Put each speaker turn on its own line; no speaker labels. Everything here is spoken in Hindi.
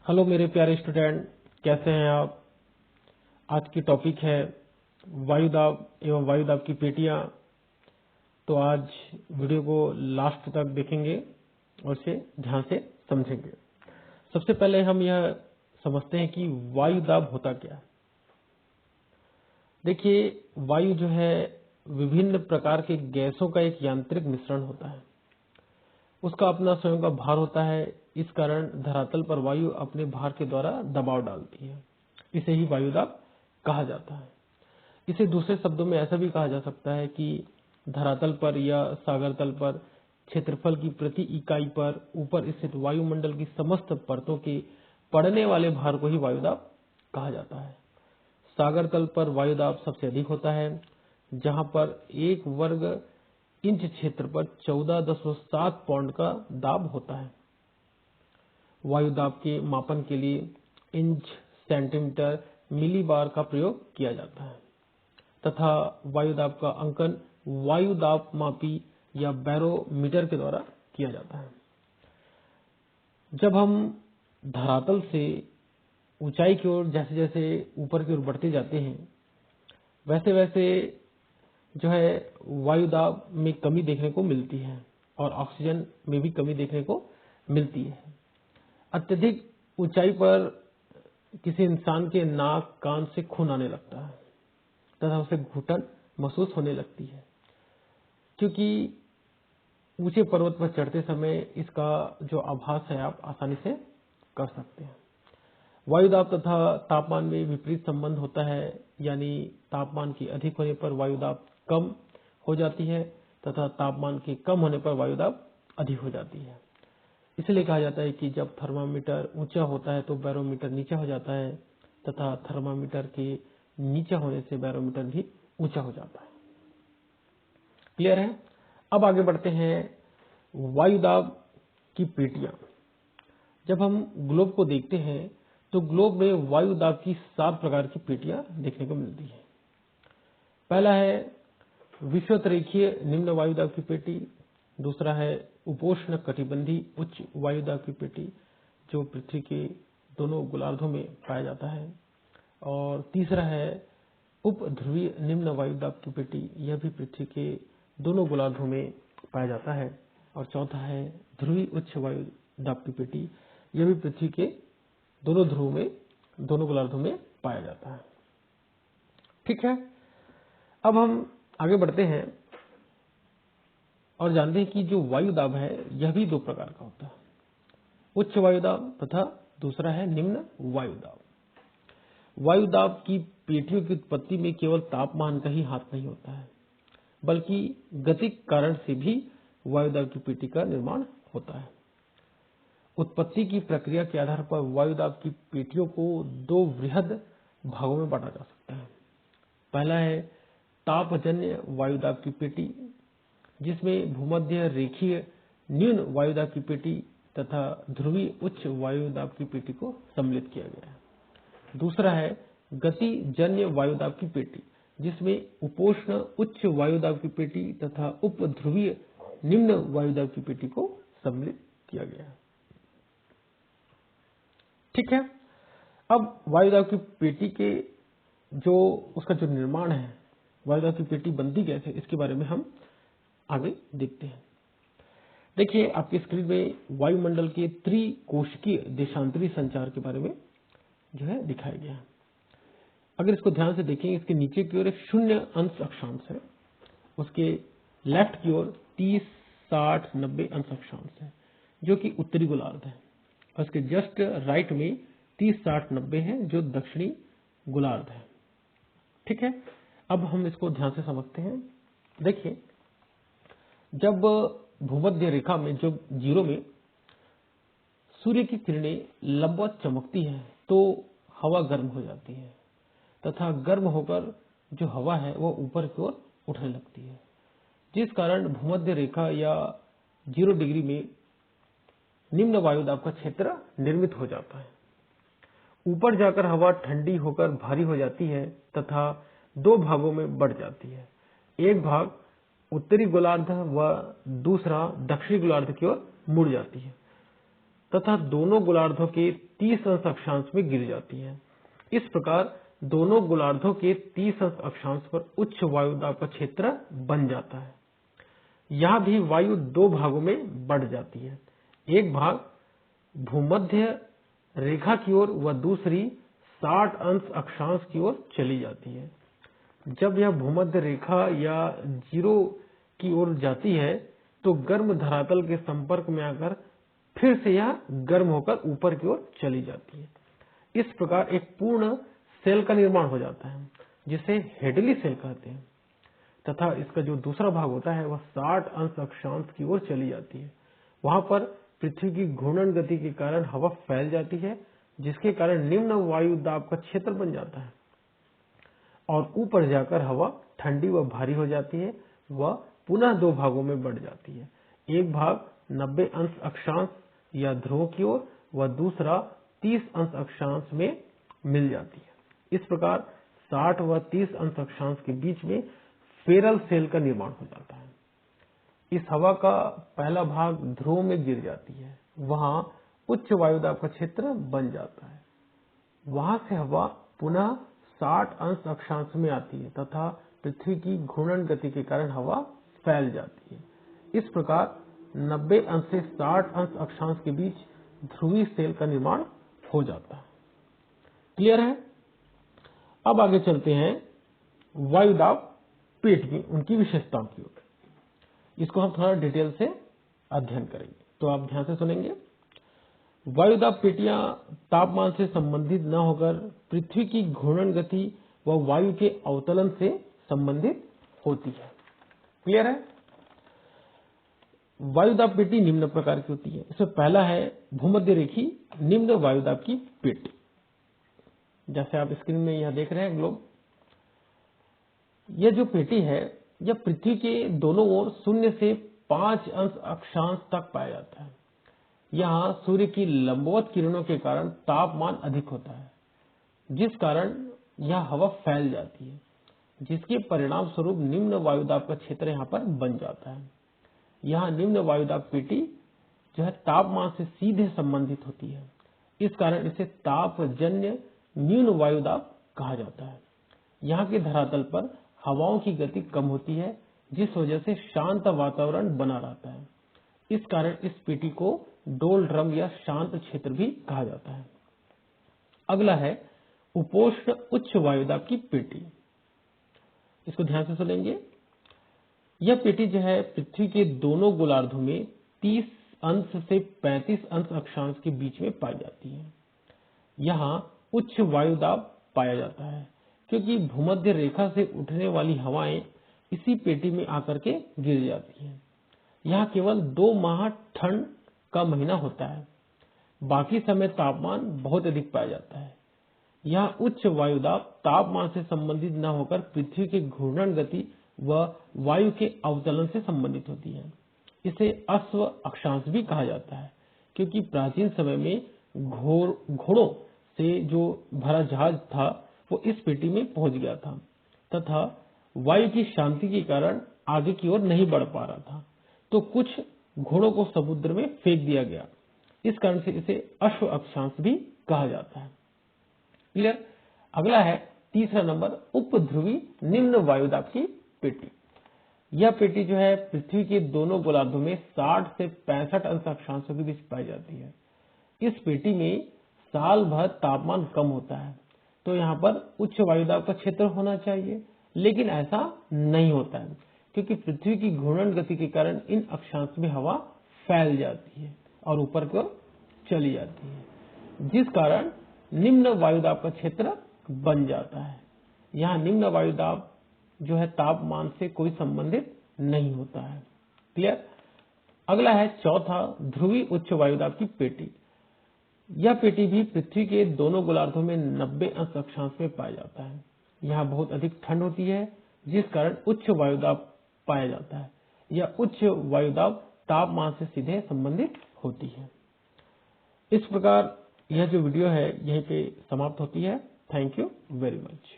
हेलो मेरे प्यारे स्टूडेंट, कैसे हैं आप। आज की टॉपिक है वायुदाब एवं वायुदाब की पेटियां। तो आज वीडियो को लास्ट तक देखेंगे और इसे ध्यान से समझेंगे। सबसे पहले हम यह समझते हैं कि वायुदाब होता क्या है। देखिए, वायु जो है विभिन्न प्रकार के गैसों का एक यांत्रिक मिश्रण होता है। उसका अपना स्वयं का भार होता है। इस कारण धरातल पर वायु अपने भार के द्वारा दबाव डालती है। इसे ही वायुदाब कहा जाता है। इसे दूसरे शब्दों में ऐसा भी कहा जा सकता है कि धरातल पर या सागर तल पर क्षेत्रफल की प्रति इकाई पर ऊपर स्थित वायुमंडल की समस्त परतों के पड़ने वाले भार को ही वायुदाब कहा जाता है। सागर तल पर वायुदाब सबसे अधिक होता है, जहां पर 1 वर्ग इंच क्षेत्र पर 14.7 पाउंड का दाब होता है। वायुदाब के मापन के लिए इंच, सेंटीमीटर, मिलीबार का प्रयोग किया जाता है तथा वायुदाब का अंकन वायुदाब मापी या बैरोमीटर के द्वारा किया जाता है। जब हम धरातल से ऊंचाई की ओर जैसे जैसे ऊपर की ओर बढ़ते जाते हैं, वैसे वैसे जो है वायुदाब में कमी देखने को मिलती है और ऑक्सीजन में भी कमी देखने को मिलती है। अत्यधिक ऊंचाई पर किसी इंसान के नाक, कान से खून आने लगता है तथा उसे घुटन महसूस होने लगती है, क्योंकि ऊंचे पर्वत पर चढ़ते समय इसका जो आभास है आप आसानी से कर सकते हैं। वायुदाब तथा तापमान में विपरीत संबंध होता है, यानी तापमान के अधिक होने पर वायुदाब कम हो जाती है तथा तापमान के कम होने पर वायुदाब अधिक हो जाती है। इसलिए कहा जाता है कि जब थर्मामीटर ऊंचा होता है तो बैरोमीटर नीचा हो जाता है तथा थर्मामीटर के नीचा होने से बैरोमीटर भी ऊंचा हो जाता है। क्लियर है। अब आगे बढ़ते हैं वायुदाब की पेटियां। जब हम ग्लोब को देखते हैं तो ग्लोब में वायुदाब की 7 प्रकार की पेटियां देखने को मिलती है। पहला है विषुवत रेखीय निम्न वायुदाब की पेटी। दूसरा है उपोष्ण कटिबंधी उच्च वायुदाब की पेटी, जो पृथ्वी के दोनों गोलार्धों में पाया जाता है। और तीसरा है उपध्रुवीय निम्न वायुदाब की पेटी, यह भी पृथ्वी के दोनों गोलार्धों में पाया जाता है। और चौथा है ध्रुवीय उच्च वायुदाब की पेटी, यह भी पृथ्वी के दोनों ध्रुव में, दोनों गोलार्धों में पाया जाता है। ठीक है। अब हम आगे बढ़ते हैं और जानते हैं कि जो वायुदाब है यह भी 2 प्रकार का होता है, उच्च वायुदाब तथा दूसरा है निम्न वायुदाब। वायुदाब की पेटियों की उत्पत्ति में केवल तापमान का ही हाथ नहीं होता है, बल्कि गतिक कारण से भी वायुदाब की पेटी का निर्माण होता है। उत्पत्ति की प्रक्रिया के आधार पर वायुदाब की पेटियों को 2 वृहद भागों में बांटा जा सकता है। पहला है तापजन्य वायुदाब की पेटी, जिसमें भूमध्य रेखीय न्यून वायुदाब की पेटी तथा ध्रुवीय उच्च वायुदाब की पेटी को सम्मिलित किया गया है। दूसरा है गतिजन्य वायुदाब की पेटी, जिसमें उपोष्ण उच्च वायुदाब की पेटी तथा उपध्रुवीय निम्न वायुदाब की पेटी को सम्मिलित किया गया है। ठीक है। अब वायुदाब की पेटी के जो उसका जो निर्माण है, वायुदाब की पेटी बनती कैसे, इसके बारे में हम आगे देखते हैं। देखिए, आपकी स्क्रीन में वायुमंडल के त्रिकोशिकीय देशांतरी संचार के बारे में जो है दिखाया गया है। अगर इसको ध्यान से देखेंगे, इसके नीचे की ओर एक 0 अंश अक्षांश है, उसके लेफ्ट की ओर 30, 60, 90 अंश अक्षांश है, जो कि उत्तरी गोलार्ध है। और उसके जस्ट राइट में 30, 60, 90 है, जो दक्षिणी गोलार्ध है। ठीक है। अब हम इसको ध्यान से समझते हैं। देखिए, जब भूमध्य रेखा में, जो जीरो में सूर्य की किरणें लंबवत चमकती है तो हवा गर्म हो जाती है तथा गर्म होकर जो हवा है वो ऊपर की ओर उठने लगती है, जिस कारण भूमध्य रेखा या 0 डिग्री में निम्न वायुदाब का क्षेत्र निर्मित हो जाता है। ऊपर जाकर हवा ठंडी होकर भारी हो जाती है तथा 2 भागों में बढ़ जाती है। एक भाग उत्तरी गोलार्ध व दूसरा दक्षिणी गोलार्ध की ओर मुड़ जाती है। तथा दोनों गोलार्धों के 30 अंश अक्षांश में गिर जाती है। इस प्रकार दोनों गोलार्धों के 30 अंश अक्षांश पर उच्च वायुदाब का क्षेत्र बन जाता है। यहाँ भी वायु दो भागों में बढ़ जाती है, एक भाग भूमध्य रेखा की ओर व दूसरी 60 अंश अक्षांश की ओर चली जाती है। जब यह भूमध्य रेखा या जीरो की ओर जाती है तो गर्म धरातल के संपर्क में आकर फिर से यह गर्म होकर ऊपर की ओर चली जाती है। इस प्रकार एक पूर्ण सेल का निर्माण हो जाता है जिसे हेडली सेल कहते हैं, तथा इसका जो दूसरा भाग होता है वह 60 अंश अक्षांश की ओर चली जाती है। वहां पर पृथ्वी की घूर्णन गति के कारण हवा फैल जाती है, जिसके कारण निम्न वायु दाब का क्षेत्र बन जाता है और ऊपर जाकर हवा ठंडी व भारी हो जाती है। वह पुनः दो भागों में बढ़ जाती है, एक भाग 90 अंश अक्षांश या ध्रुव की ओर व दूसरा 30 अंश अक्षांश में मिल जाती है। इस प्रकार 60 व 30 अंश अक्षांश के बीच में फेरल सेल का निर्माण हो जाता है। इस हवा का पहला भाग ध्रुव में गिर जाती है, वहां उच्च वायुदाब का क्षेत्र बन जाता है। वहां से हवा पुनः 60 अंश अक्षांश में आती है तथा पृथ्वी की घूर्णन गति के कारण हवा फैल जाती है। इस प्रकार 90 अंश से 60 अंश अक्षांश के बीच ध्रुवीय सेल का निर्माण हो जाता है। क्लियर है? अब आगे चलते हैं वायुदाब पेट की उनकी विशेषताओं की ओर। इसको हम थोड़ा डिटेल से अध्ययन करेंगे, तो आप ध्यान से सुनेंगे। वायुदाब पेटियां तापमान से संबंधित न होकर पृथ्वी की घूर्णन गति व वायु के अवतलन से संबंधित होती है। क्लियर है? वायुदाब पेटी निम्न प्रकार की होती है। इसमें पहला है भूमध्य रेखी निम्न वायुदाब की पेटी। जैसे आप स्क्रीन में यह देख रहे हैं ग्लोब, यह जो पेटी है यह पृथ्वी के दोनों ओर 0 से 5 अंश अक्षांश तक पाया जाता है। यहाँ सूर्य की लंबवत किरणों के कारण तापमान अधिक होता है, जिस कारण यह हवा फैल जाती है, जिसके परिणाम स्वरूप निम्न वायुदाब का क्षेत्र यहाँ पर बन जाता है। यहाँ निम्न वायुदाब पेटी जो है तापमान से सीधे संबंधित होती है, इस कारण इसे तापजन्य न्यून वायुदाब कहा जाता है। यहाँ के धरातल पर हवाओं की गति कम होती है, जिस वजह से शांत वातावरण बना रहता है। इस कारण इस पेटी को डोलड्रम या शांत क्षेत्र भी कहा जाता है। अगला है उपोष्ण उच्च वायुदाब की पेटी। इसको ध्यान से सुनेंगे। यह पेटी जो है पृथ्वी के दोनों गोलार्धों में 30 अंश से 35 अंश अक्षांश के बीच में पाई जाती है। यहाँ उच्च वायुदाब पाया जाता है क्योंकि भूमध्य रेखा से उठने वाली हवाएं इसी पेटी में आकर के गिर जाती हैं। यहाँ केवल 2 माह ठंड का महीना होता है, बाकी समय तापमान बहुत अधिक पाया जाता है। यहाँ उच्च वायुदाब तापमान से संबंधित न होकर पृथ्वी के घूर्णन गति व वायु के अवतलन से संबंधित होती है। इसे अश्व अक्षांश भी कहा जाता है क्योंकि प्राचीन समय में घोड़ों से जो भरा जहाज था वो इस पेटी में पहुंच गया था तथा वायु की शांति के कारण आगे की ओर नहीं बढ़ पा रहा था, तो कुछ घोड़ों को समुद्र में फेंक दिया गया। इस कारण से इसे अश्व अक्षांश भी कहा जाता है। क्लियर? अगला है तीसरा नंबर उपध्रुवी निम्न वायुदाब की पेटी। यह पेटी जो है पृथ्वी के दोनों गोलार्धों में 60 से 65 अंश अक्षांशों के बीच पाई जाती है। इस पेटी में साल भर तापमान कम होता है, तो यहाँ पर उच्च वायुदाब का क्षेत्र होना चाहिए, लेकिन ऐसा नहीं होता है क्योंकि पृथ्वी की घूर्णन गति के कारण इन अक्षांश में हवा फैल जाती है और ऊपर की ओर चली जाती है, जिस कारण निम्न वायुदाब का क्षेत्र बन जाता है। यहाँ निम्न वायुदाब जो है तापमान से कोई संबंधित नहीं होता है। क्लियर? अगला है चौथा ध्रुवी उच्च वायुदाब की पेटी। यह पेटी भी पृथ्वी के दोनों गोलार्धों में 90 अंश अक्षांश में पाया जाता है। यहाँ बहुत अधिक ठंड होती है, जिस कारण उच्च वायुदाब पाया जाता है। यह उच्च वायुदाब तापमान से सीधे संबंधित होती है। इस प्रकार यह जो वीडियो है यहीं पे समाप्त होती है। Thank you very much.